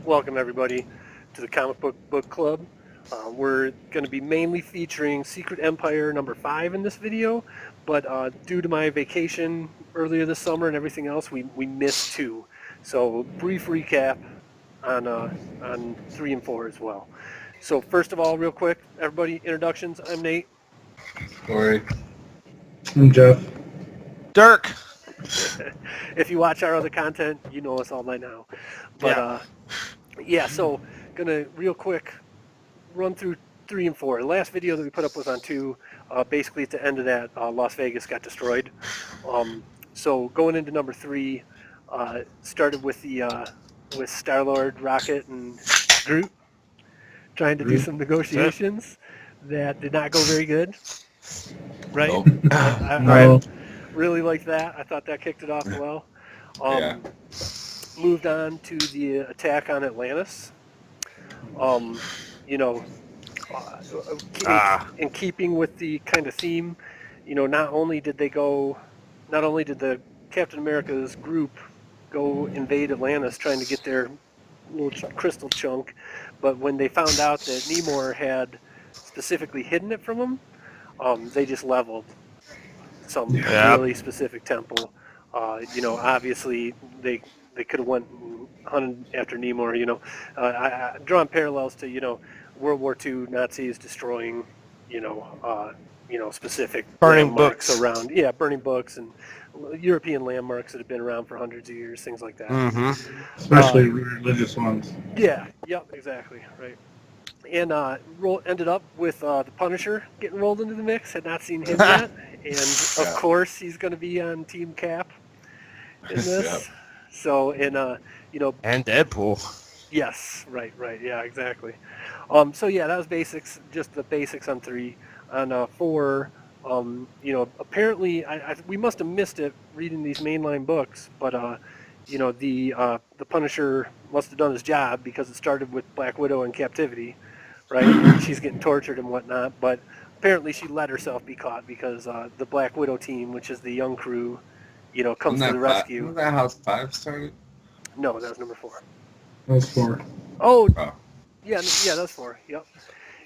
Welcome everybody to the Comic Book Club. We're going to be mainly featuring Secret Empire number 5 in this video, but due to my vacation earlier this summer and everything else, we missed 2. So brief recap on 3 and 4 as well. So first of all, real quick, everybody, introductions. I'm Nate. Corey. I'm Jeff. Dirk. If you watch our other content, you know us all by now. But yeah, so gonna real quick run through 3 and 4. The last video that we put up was on 2. Basically, at the end of that, Las Vegas got destroyed. So going into number 3, started with the with Star-Lord, Rocket, and Groot trying to do some negotiations that did not go very good. Right? Nope. I really liked that. I thought that kicked it off well. Yeah. Moved on to the attack on Atlantis. You know, in keeping with the kind of theme, you know, not only did the Captain America's group go invade Atlantis trying to get their little crystal chunk, but when they found out that Namor had specifically hidden it from them, they just leveled some really specific temple. You know, obviously they could have went and hunted after Namor. You know, drawing parallels to, you know, World War II Nazis destroying, you know, specific burning landmarks books around, burning books and European landmarks that have been around for hundreds of years, things like that. Mm-hmm. Especially religious ones. Yeah, yep, exactly, right. And ended up with the Punisher getting rolled into the mix. Had not seen him yet, and of course he's going to be on Team Cap in this. Yep. So, and you know, and Deadpool. Yes, right, yeah, exactly. So yeah, that was basics, just the basics on 3. On 4, you know, apparently we must have missed it reading these mainline books, but you know, the Punisher must have done his job because it started with Black Widow in captivity, right? And she's getting tortured and whatnot, but apparently she let herself be caught because the Black Widow team, which is the young crew, you know, comes to the rescue. Wasn't that how 5 started? No, that was number 4. That's 4. Oh. Yeah, that's 4. Yep.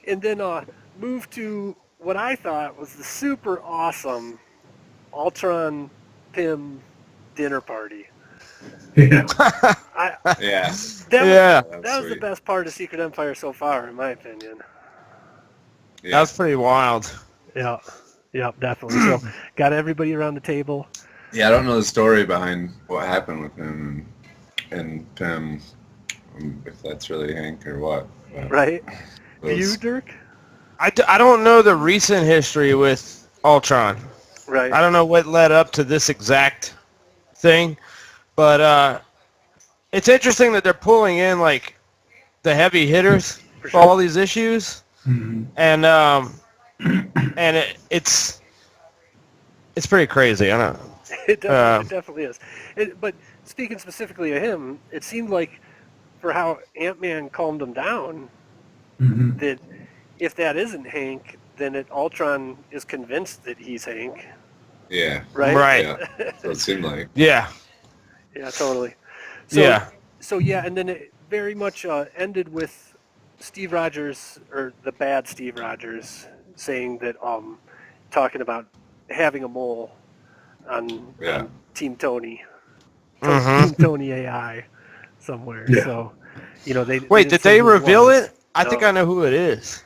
And then moved to what I thought was the super awesome Ultron Pym dinner party. Yeah. That was the best part of Secret Empire so far, in my opinion. Yeah. That was pretty wild. Yeah, definitely. So got everybody around the table. Yeah, I don't know the story behind what happened with him and Pym, if that's really Hank or what. Right. You, Dirk? I don't know the recent history with Ultron. Right. I don't know what led up to this exact thing, but it's interesting that they're pulling in like the heavy hitters for all these issues, and it's pretty crazy. I don't know. It definitely is. But speaking specifically of him, it seemed like for how Ant-Man calmed him down, that if that isn't Hank, then Ultron is convinced that he's Hank. Yeah. Right? Yeah. So it seemed like. Yeah. Yeah, totally. So yeah, and then it very much ended with Steve Rogers, or the bad Steve Rogers, saying that, talking about having a mole on Team Tony. Team Tony AI somewhere. Yeah. So, you know, did they reveal it? I think I know who it is.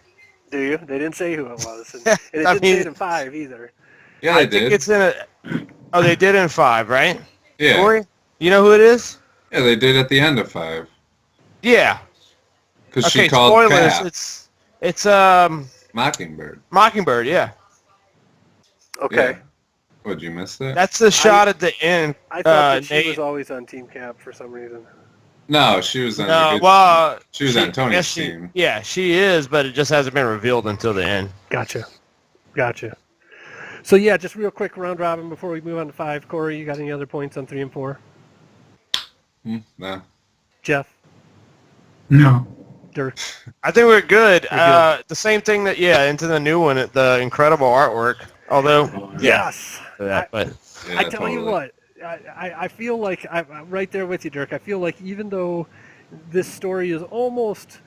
Do you? They didn't say who it was. And it didn't say it in 5 either. Yeah, they did. Think it's in Oh, they did in 5, right? Yeah. Corey, you know who it is? Yeah, they did at the end of 5. Yeah. Because she called spoilers. Cap. It's Mockingbird. Mockingbird, yeah. Okay. Yeah. Would you miss that? That's the shot at the end. I thought that she was always on Team Cap for some reason. No, she was on. She was on Tony's team. Yeah, she is, but it just hasn't been revealed until the end. Gotcha. So yeah, just real quick round robin before we move on to 5. Corey, you got any other points on 3 and 4? No. Jeff? No. Dirk? I think we're good. The same thing that into the new one, the incredible artwork. Although, yes. But I tell you what, I feel like I'm right there with you, Dirk. I feel like even though, this story is almost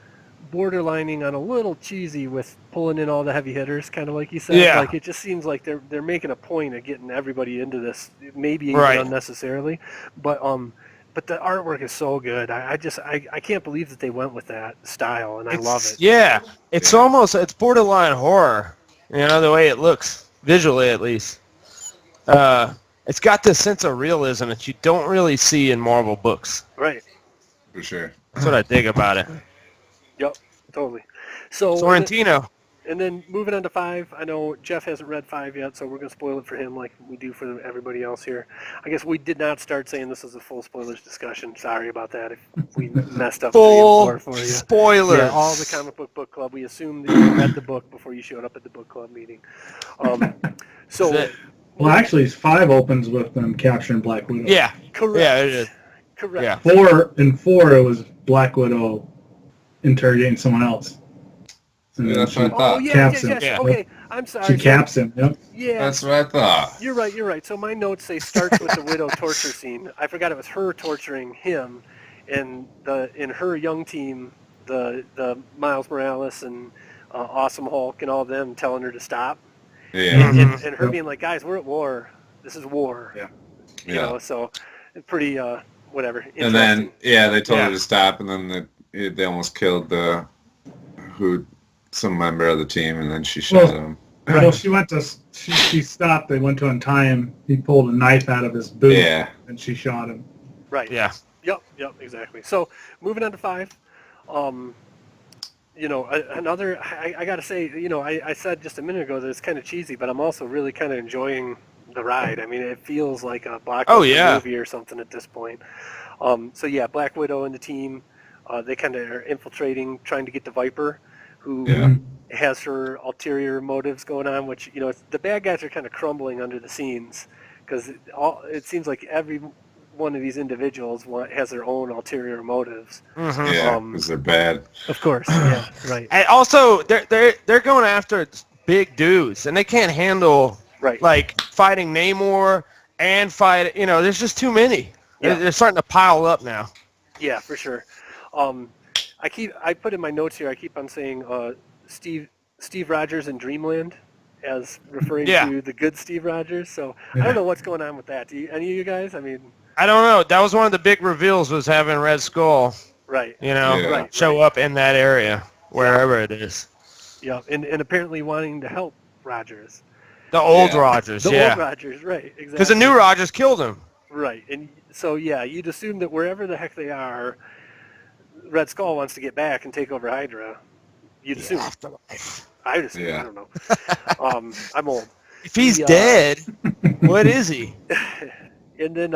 borderlining on a little cheesy with pulling in all the heavy hitters, kind of like you said. Yeah. Like, it just seems like they're making a point of getting everybody into this, maybe even Right. unnecessarily. But the artwork is so good. I can't believe that they went with that style, and I love it. Yeah, it's Yeah. almost, it's borderline horror, the way it looks, visually at least. It's got this sense of realism that you don't really see in Marvel books. Right. For sure. That's what I dig about it. Yep. Totally. So. Sorrentino. And then moving on to 5, I know Jeff hasn't read 5 yet, so we're going to spoil it for him like we do for everybody else here. I guess we did not start saying this is a full spoilers discussion. Sorry about that if we messed up Full the for you. spoilers. Yeah, all the comic book club. We assumed that you read the book before you showed up at the book club meeting. So, That's it. Well, actually, 5 opens with them capturing Black Widow. Yeah. correct. Yeah, it is. Correct. Yeah. 4 it was Black Widow interrogating someone else. And Yeah, then that's what I she, thought. Oh, yeah, Caps yes. him. Okay, I'm sorry. she caps him. Yep. Yeah. That's what I thought. You're right. So my notes say starts with the widow torture scene. I forgot it was her torturing him, and in her young team, the Miles Morales and Awesome Hulk and all of them telling her to stop, Yeah. and her Yep. being like, guys, we're at war. This is war. Yeah. You Yeah. know, so pretty whatever. And then they told Yeah. her to stop, and then they almost killed some member of the team, and then she shot him. Well, she stopped. They went to untie him. He pulled a knife out of his boot, Yeah. and she shot him. Right. Yeah. Yep, exactly. So moving on to 5, another. I got to say, I said just a minute ago that it's kind of cheesy, but I'm also really kind of enjoying the ride. I mean, it feels like a blockbuster movie or something at this point. So yeah, Black Widow and the team, they kind of are infiltrating, trying to get the Viper, who Yeah. has her ulterior motives going on, which the bad guys are kind of crumbling under the scenes because it seems like every one of these individuals has their own ulterior motives. Mhm. Yeah, Um, because they're bad. Of course, yeah, right, And also, they're going after big dudes, and they can't handle right. like fighting Namor and fight. There's just too many. Yeah. They're starting to pile up now. Yeah, for sure. I put in my notes here. I keep on saying Steve Rogers in Dreamland as referring Yeah. to the good Steve Rogers. So I Yeah. don't know what's going on with that. Do any of you guys? I mean, I don't know. That was one of the big reveals, was having Red Skull, right. Yeah. Right. show up in that area, wherever it is. Yeah, and apparently wanting to help Rogers. The old Yeah. Rogers, The yeah. old Rogers, right? Exactly. Because the new Rogers killed him. Right, and so yeah, you'd assume that wherever the heck they are, Red Skull wants to get back and take over Hydra. You'd assume. I'd assume. Yeah. I don't know. I'm old. If he's The, dead, what is he? And then,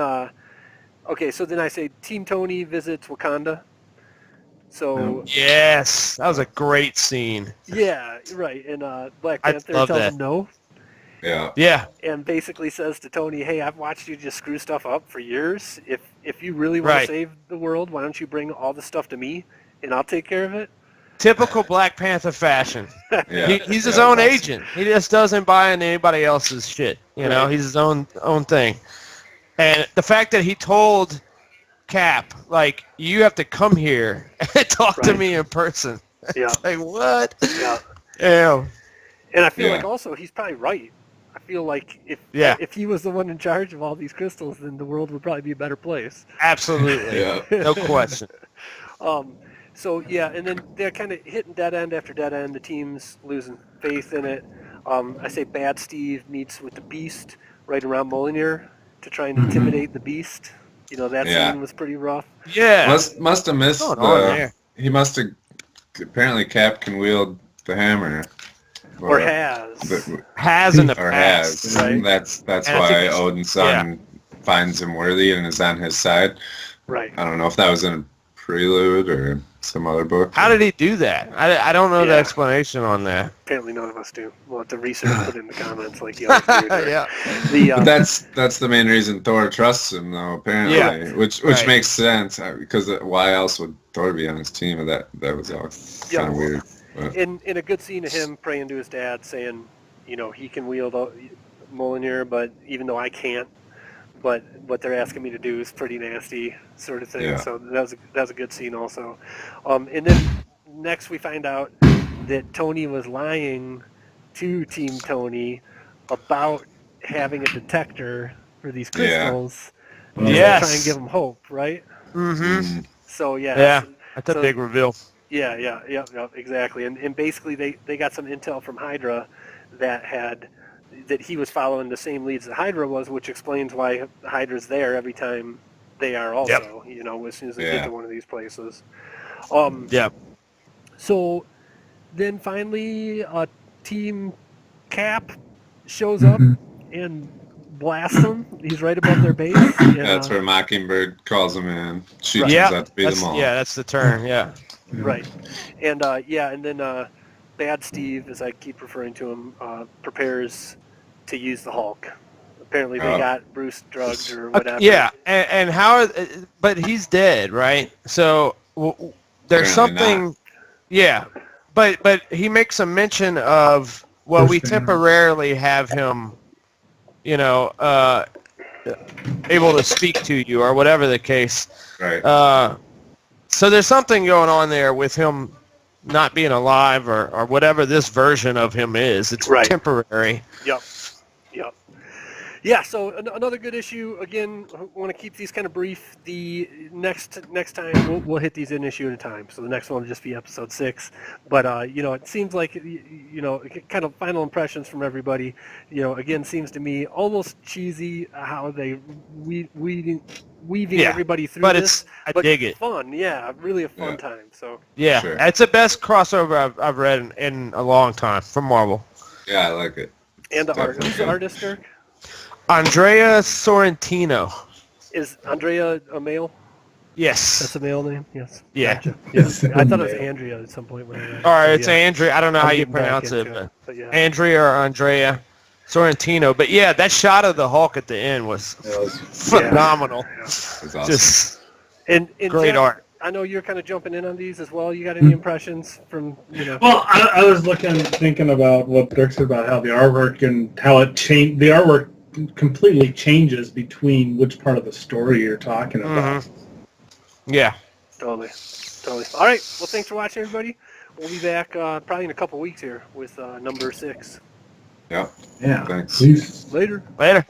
okay, so then I say Team Tony visits Wakanda. So Yes, that was a great scene. yeah, right, and Black I Panther love tells that. him no, Yeah. Yeah, and basically says to Tony, "Hey, I've watched you just screw stuff up for years. If you really want Right. to save the world, why don't you bring all the stuff to me, and I'll take care of it." typical Black Panther fashion. Yeah. He's his Yeah, own that's- agent. He just doesn't buy into anybody else's shit. Right. He's his own thing. And the fact that he told Cap, like, you have to come here and talk to Right. me in person. Yeah, Like, what? yeah. Yeah. And I feel Yeah. like also he's probably right. I feel like Yeah. if he was the one in charge of all these crystals, then the world would probably be a better place. Absolutely. Yeah. No question. So yeah, and then they're kind of hitting dead end after dead end. The team's losing faith in it. I say Bad Steve meets with the Beast right around Mjolnir to try and intimidate the Beast. That Yeah. scene was pretty rough. Yeah. Must have missed What's going on there? He must have. Apparently, Cap can wield the hammer. Or has. Has in the Or past. has. Right. That's And I think why it's- Odin's son finds him worthy and is on his side. Right. I don't know if that was in a prelude or some other book. How did he do that? I don't know the Yeah. explanation on that. Apparently none of us do. We'll have to research put in the comments like you always do. there. Yeah. The, But that's the main reason Thor trusts him, though. Apparently, Yeah. which Right. makes sense because why else would Thor be on his team? That was all Yeah. kind of weird. But, in a good scene of him praying to his dad, saying, he can wield Mjolnir, but even though I can't, but what they're asking me to do is pretty nasty, sort of thing. Yeah. So that was a good scene also. And then next we find out that Tony was lying to Team Tony about having a detector for these Yeah. crystals. Oh, Yes. To try and give them hope, right? Mm-hmm. So Yeah, that's a so- big reveal. Yeah, exactly. And basically they got some intel from Hydra that he was following the same leads that Hydra was, which explains why Hydra's there every time they are also, as soon as they get to one of these places. Yeah. So then finally Team Cap shows up and blasts them. He's right above their base. And, That's where Mockingbird calls him in. She turns Yeah, out to be them all. that's the turn. Yeah. Right. And and then Bad Steve, as I keep referring to him, prepares to use the Hulk. Apparently they got Bruce drugged or whatever. Yeah, and how? But he's dead, right? So there's Apparently something. not. Yeah, but he makes a mention of we temporarily have him, able to speak to you or whatever the case. Right. So there's something going on there with him not being alive or whatever this version of him is. It's temporary. Yep. Yeah, so another good issue. Again, I want to keep these kind of brief. The next time we'll hit these in issue at a time. So the next one will just be episode 6. But it seems like kind of final impressions from everybody. Again, seems to me almost cheesy how they weaving everybody through this. I dig it. Fun, yeah, really a fun time. So yeah, Sure. It's the best crossover I've read in a long time from Marvel. Yeah, I like it. and the art. Who's the artist, Dirk? Andrea Sorrentino. Is Andrea a male? Yes. That's a male name? Yes. Yeah. Gotcha. Yes. I thought it was Andrea at some point. When I read it. All right, So, it's Andrea. I don't know I'm how you getting back pronounce it, into but yeah. Andrea or Andrea Sorrentino. But yeah, that shot of the Hulk at the end was phenomenal. It's awesome. Just And great Jeff, art. I know you're kind of jumping in on these as well. You got any impressions from Well, I was thinking about what Dirk said about how the artwork and how it changed. The artwork completely changes between which part of the story you're talking about. Mm-hmm. Yeah. Totally. All right. Well, thanks for watching, everybody. We'll be back probably in a couple weeks here with number 6. Yeah. Yeah. Thanks. Please. Later. Later.